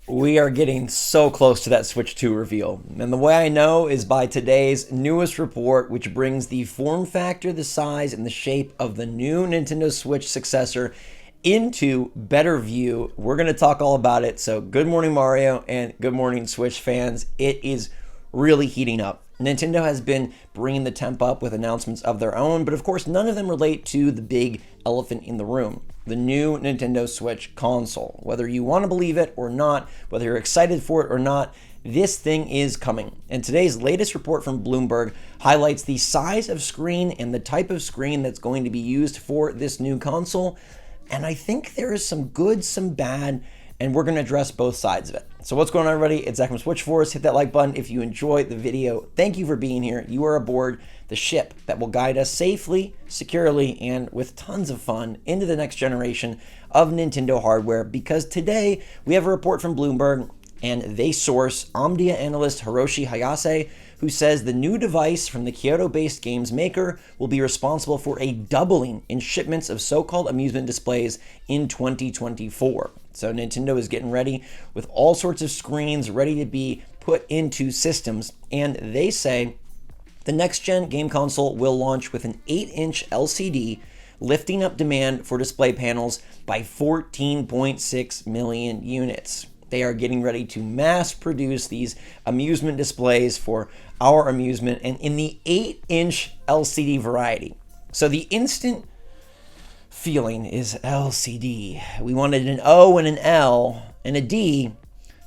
We are getting so close to that Switch 2 reveal. And the way I know is by today's newest report, which brings the form factor, the size, and the shape of the new Nintendo Switch successor into better view. We're going to talk all about it. So, good morning, Mario, and good morning, Switch fans. It is really heating up. Nintendo has been bringing the temp up with announcements of their own, but of course, none of them relate to the big elephant in the room, the new Nintendo Switch console. Whether you want to believe it or not, whether you're excited for it or not, this thing is coming. And today's latest report from Bloomberg highlights the size of screen and the type of screen that's going to be used for this new console. And I think there is some good, some bad, and we're going to address both sides of it. So what's going on, everybody? It's Zach from SwitchForce. Hit that like button if you enjoyed the video. Thank you for being here. You are aboard the ship that will guide us safely, securely, and with tons of fun into the next generation of Nintendo hardware, because today we have a report from Bloomberg, and they source Omdia analyst Hiroshi Hayase, who says the new device from the Kyoto-based games maker will be responsible for a doubling in shipments of so-called amusement displays in 2024. So Nintendo is getting ready with all sorts of screens ready to be put into systems, and they say the next-gen game console will launch with an 8-inch LCD, lifting up demand for display panels by 14.6 million units. They are getting ready to mass produce these amusement displays for our amusement, and in the 8-inch LCD variety. So the instant feeling is LCD. We wanted an O and an L and a D,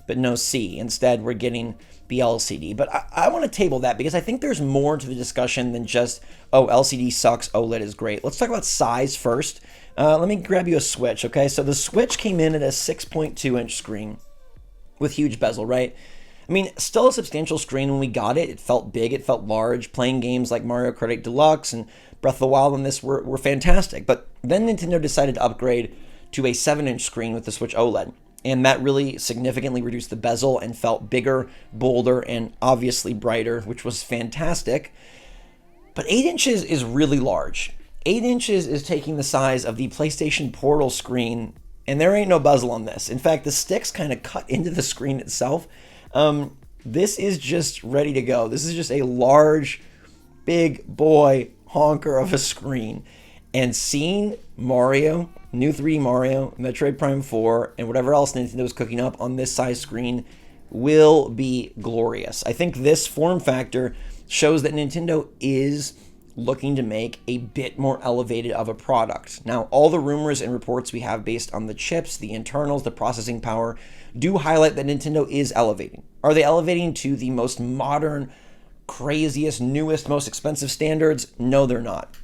but no C. Instead, we're getting the LCD. But I want to table that because I think there's more to the discussion than just, oh, LCD sucks, OLED is great. Let's talk about size first. Let me grab you a Switch, okay? So the Switch came in at a 6.2-inch screen with huge bezel, right? I mean, still a substantial screen when we got it. It felt big, it felt large. Playing games like Mario Kart 8 Deluxe and Breath of the Wild on this were fantastic. But then Nintendo decided to upgrade to a 7-inch screen with the Switch OLED. And that really significantly reduced the bezel and felt bigger, bolder, and obviously brighter, which was fantastic. But 8 inches is really large. 8 inches is taking the size of the PlayStation Portal screen, and there ain't no bezel on this. In fact, the sticks kind of cut into the screen itself. This is just ready to go. This is just a large, big boy honker of a screen. And seeing Mario, new 3D Mario, Metroid Prime 4, and whatever else Nintendo is cooking up on this size screen will be glorious. I think this form factor shows that Nintendo is looking to make a bit more elevated of a product. Now, all the rumors and reports we have based on the chips, the internals, the processing power, do highlight that Nintendo is elevating. Are they elevating to the most modern, craziest, newest, most expensive standards? No, they're not.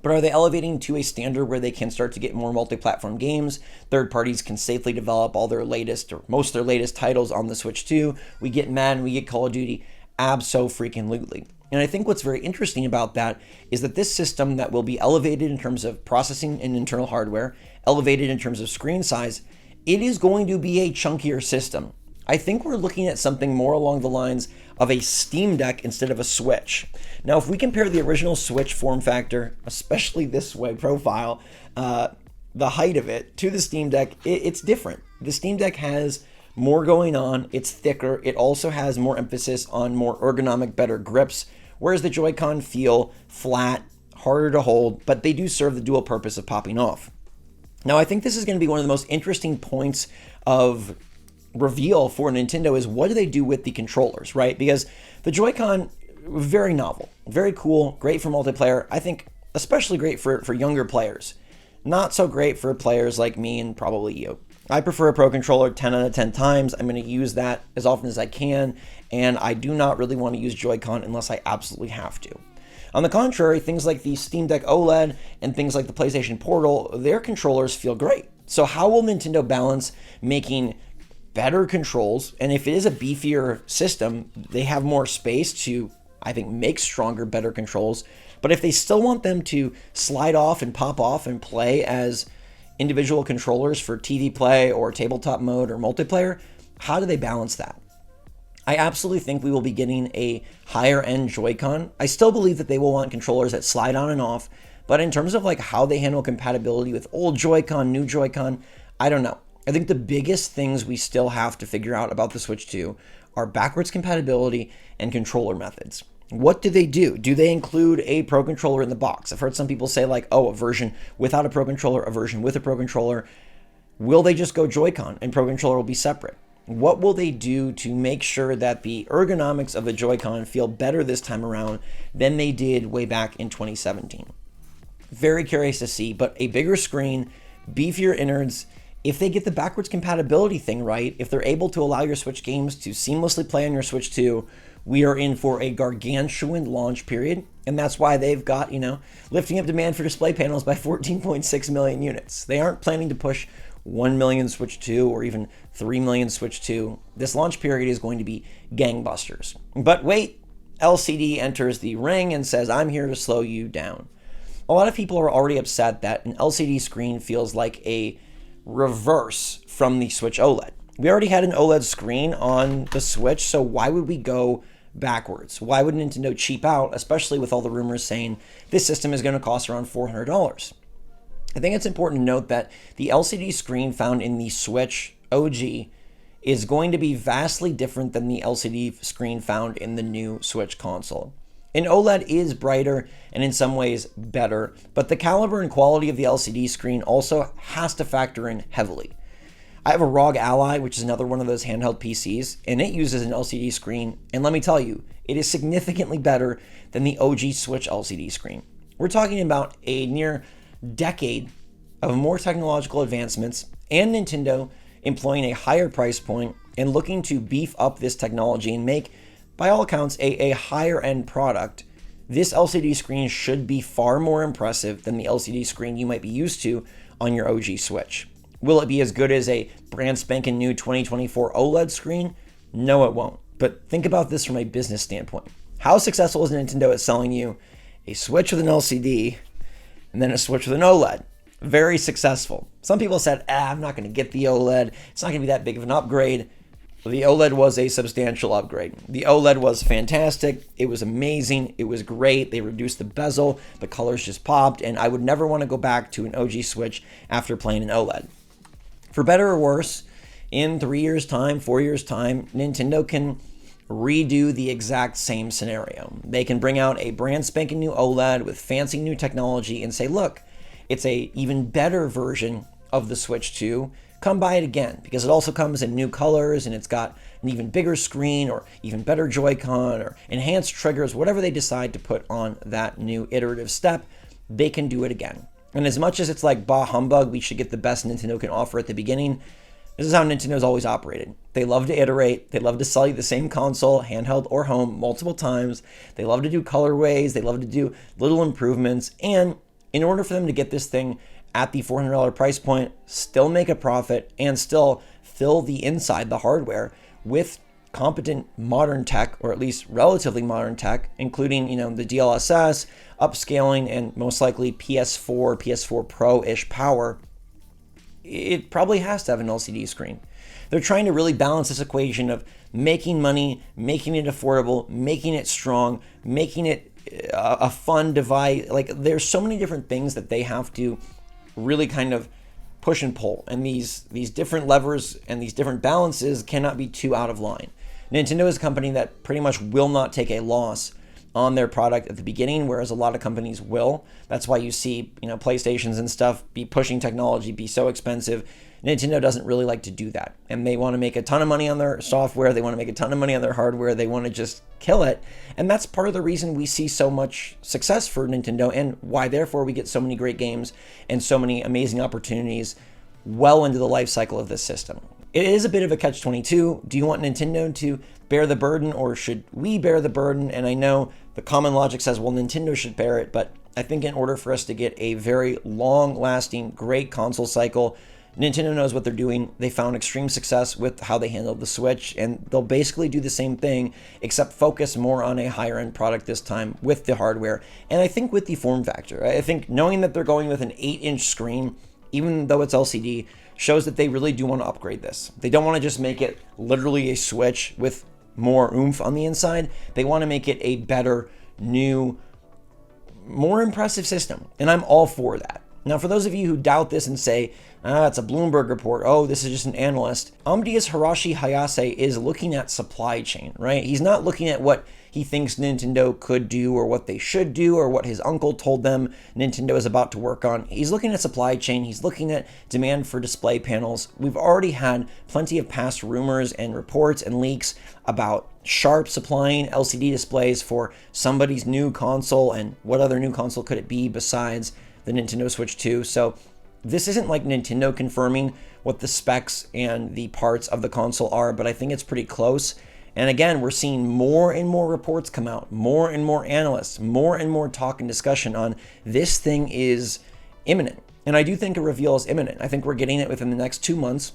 But are they elevating to a standard where they can start to get more multi-platform games? Third parties can safely develop all their latest or most of their latest titles on the Switch 2. We get Madden, we get Call of Duty. Abso-freaking-lutely. And I think what's very interesting about that is that this system that will be elevated in terms of processing and internal hardware, elevated in terms of screen size, it is going to be a chunkier system. I think we're looking at something more along the lines of a Steam Deck instead of a Switch. Now, if we compare the original Switch form factor, especially this way profile, the height of it, to the Steam Deck, it's different. The Steam Deck has more going on, it's thicker, it also has more emphasis on more ergonomic, better grips, whereas the Joy-Con feel flat, harder to hold, but they do serve the dual purpose of popping off. Now, I think this is going to be one of the most interesting points of reveal for Nintendo is what do they do with the controllers, right? Because the Joy-Con, very novel, very cool, great for multiplayer. I think especially great for younger players. Not so great for players like me and probably you. I prefer a Pro Controller 10 out of 10 times. I'm going to use that as often as I can, and I do not really want to use Joy-Con unless I absolutely have to. On the contrary, things like the Steam Deck OLED and things like the PlayStation Portal, their controllers feel great. So how will Nintendo balance making better controls? And if it is a beefier system, they have more space to, I think, make stronger, better controls. But if they still want them to slide off and pop off and play as individual controllers for TV play or tabletop mode or multiplayer, how do they balance that? I absolutely think we will be getting a higher end Joy-Con. I still believe that they will want controllers that slide on and off, but in terms of like how they handle compatibility with old Joy-Con, new Joy-Con, I don't know. I think the biggest things we still have to figure out about the Switch 2 are backwards compatibility and controller methods. What do? Do they include a Pro Controller in the box? I've heard some people say like, oh, a version without a Pro Controller, a version with a Pro Controller. Will they just go Joy-Con and Pro Controller will be separate? What will they do to make sure that the ergonomics of the Joy-Con feel better this time around than they did way back in 2017? Very curious to see, but a bigger screen, beefier innards, if they get the backwards compatibility thing right, if they're able to allow your Switch games to seamlessly play on your Switch 2, we are in for a gargantuan launch period. And that's why they've got, lifting up demand for display panels by 14.6 million units. They aren't planning to push 1 million Switch 2 or even 3 million Switch 2. This launch period is going to be gangbusters. But wait, LCD enters the ring and says, I'm here to slow you down. A lot of people are already upset that an LCD screen feels like a reverse from the Switch OLED. We already had an OLED screen on the Switch, so why would we go backwards? Why would Nintendo cheap out, especially with all the rumors saying this system is going to cost around $400? I think it's important to note that the LCD screen found in the Switch OG is going to be vastly different than the LCD screen found in the new Switch console. An OLED is brighter and in some ways better, but the caliber and quality of the LCD screen also has to factor in heavily. I have a ROG Ally, which is another one of those handheld PCs, and it uses an LCD screen, and let me tell you, it is significantly better than the OG Switch LCD screen. We're talking about a near decade of more technological advancements and Nintendo employing a higher price point and looking to beef up this technology and make, by all accounts, a higher end product. This LCD screen should be far more impressive than the LCD screen you might be used to on your OG Switch. Will it be as good as a brand spanking new 2024 OLED screen? No, it won't. But think about this from a business standpoint. How successful is Nintendo at selling you a Switch with an LCD and then a Switch with an OLED? Very successful. Some people said, I'm not going to get the OLED. It's not going to be that big of an upgrade. The OLED was a substantial upgrade. The OLED was fantastic. It was amazing. It was great. They reduced the bezel. The colors just popped. And I would never want to go back to an OG Switch after playing an OLED. For better or worse, in 3 years' time, 4 years' time, Nintendo can redo the exact same scenario. They can bring out a brand spanking new OLED with fancy new technology and say, look, it's a even better version of the Switch 2. Come buy it again, because it also comes in new colors and it's got an even bigger screen or even better Joy-Con or enhanced triggers, whatever they decide to put on that new iterative step, they can do it again. And as much as it's like bah humbug, we should get the best Nintendo can offer at the beginning, this is how Nintendo's always operated. They love to iterate. They love to sell you the same console, handheld or home, multiple times. They love to do colorways. They love to do little improvements. And in order for them to get this thing at the $400 price point, still make a profit, and still fill the inside, the hardware, with competent modern tech, or at least relatively modern tech, including, the DLSS, upscaling, and most likely PS4 Pro-ish power, it probably has to have an LCD screen. They're trying to really balance this equation of making money, making it affordable, making it strong, making it a fun device. Like, there's so many different things that they have to really kind of push and pull, and these different levers and these different balances cannot be too out of line. Nintendo is a company that pretty much will not take a loss on their product at the beginning, whereas a lot of companies will. That's why you see, PlayStations and stuff be pushing technology, be so expensive. Nintendo doesn't really like to do that, and they want to make a ton of money on their software. They want to make a ton of money on their hardware. They want to just kill it, and that's part of the reason we see so much success for Nintendo, and why therefore we get so many great games and so many amazing opportunities well into the life cycle of this system. It is a bit of a catch-22. Do you want Nintendo to bear the burden, or should we bear the burden? And I know the common logic says, well, Nintendo should bear it, but I think in order for us to get a very long-lasting, great console cycle, Nintendo knows what they're doing. They found extreme success with how they handled the Switch, and they'll basically do the same thing, except focus more on a higher-end product this time with the hardware, and I think with the form factor. I think knowing that they're going with an 8-inch screen, even though it's LCD, shows that they really do want to upgrade this. They don't want to just make it literally a Switch with more oomph on the inside. They want to make it a better, new, more impressive system, and I'm all for that. Now, for those of you who doubt this and say, it's a Bloomberg report, oh, this is just an analyst, Amadeus Hiroshi Hayase is looking at supply chain, right? He's not looking at what he thinks Nintendo could do or what they should do or what his uncle told them Nintendo is about to work on. He's looking at supply chain. He's looking at demand for display panels. We've already had plenty of past rumors and reports and leaks about Sharp supplying LCD displays for somebody's new console, and what other new console could it be besides the Nintendo Switch 2. So this isn't like Nintendo confirming what the specs and the parts of the console are, but I think it's pretty close. And again, we're seeing more and more reports come out, more and more analysts, more and more talk and discussion on this thing is imminent. And I do think a reveal is imminent. I think we're getting it within the next 2 months.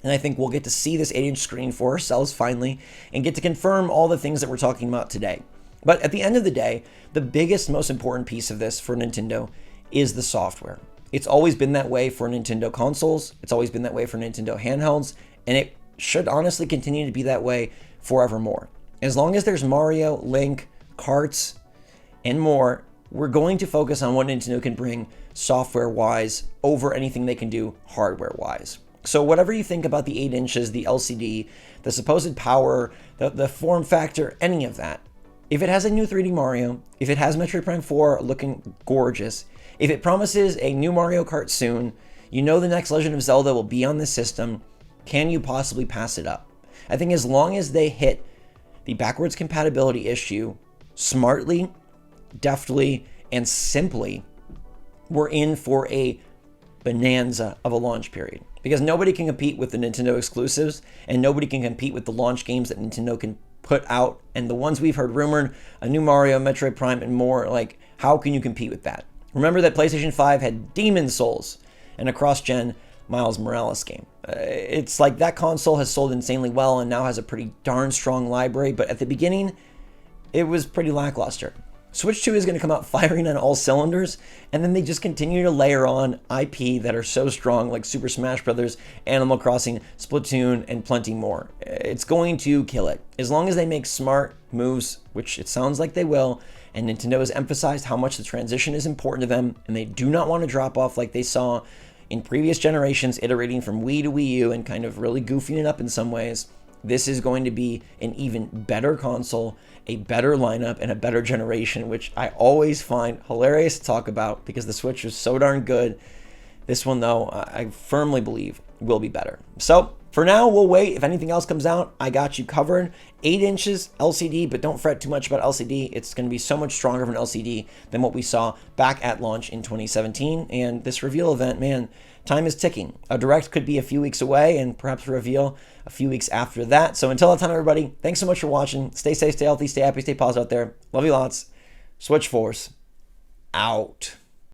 And I think we'll get to see this 8-inch screen for ourselves finally and get to confirm all the things that we're talking about today. But at the end of the day, the biggest, most important piece of this for Nintendo is the software. It's always been that way for Nintendo consoles. It's always been that way for Nintendo handhelds. And it should honestly continue to be that way forevermore. As long as there's Mario, Link, carts, and more, we're going to focus on what Nintendo can bring software-wise over anything they can do hardware-wise. So whatever you think about the 8 inches, the LCD, the supposed power, the form factor, any of that, if it has a new 3D Mario, if it has Metroid Prime 4 looking gorgeous, if it promises a new Mario Kart soon, you know the next Legend of Zelda will be on this system, can you possibly pass it up? I think as long as they hit the backwards compatibility issue smartly, deftly, and simply, we're in for a bonanza of a launch period. Because nobody can compete with the Nintendo exclusives, and nobody can compete with the launch games that Nintendo can put out. And the ones we've heard rumored, a new Mario, Metroid Prime, and more, like, how can you compete with that? Remember that PlayStation 5 had Demon Souls and a cross-gen Miles Morales game. It's like that console has sold insanely well and now has a pretty darn strong library, but at the beginning, it was pretty lackluster. Switch 2 is going to come out firing on all cylinders, and then they just continue to layer on IP that are so strong, like Super Smash Bros., Animal Crossing, Splatoon, and plenty more. It's going to kill it. As long as they make smart moves, which it sounds like they will, and Nintendo has emphasized how much the transition is important to them, and they do not want to drop off like they saw in previous generations, iterating from Wii to Wii U and kind of really goofing it up in some ways. This is going to be an even better console, a better lineup, and a better generation, which I always find hilarious to talk about because the Switch is so darn good. This one, though, I firmly believe will be better. So for now, we'll wait. If anything else comes out, I got you covered. 8 inches LCD, but don't fret too much about LCD. It's going to be so much stronger of an LCD than what we saw back at launch in 2017. And this reveal event, man, time is ticking. A direct could be a few weeks away and perhaps a reveal a few weeks after that. So until that time, everybody, thanks so much for watching. Stay safe, stay healthy, stay happy, stay positive out there. Love you lots. SwitchForce out.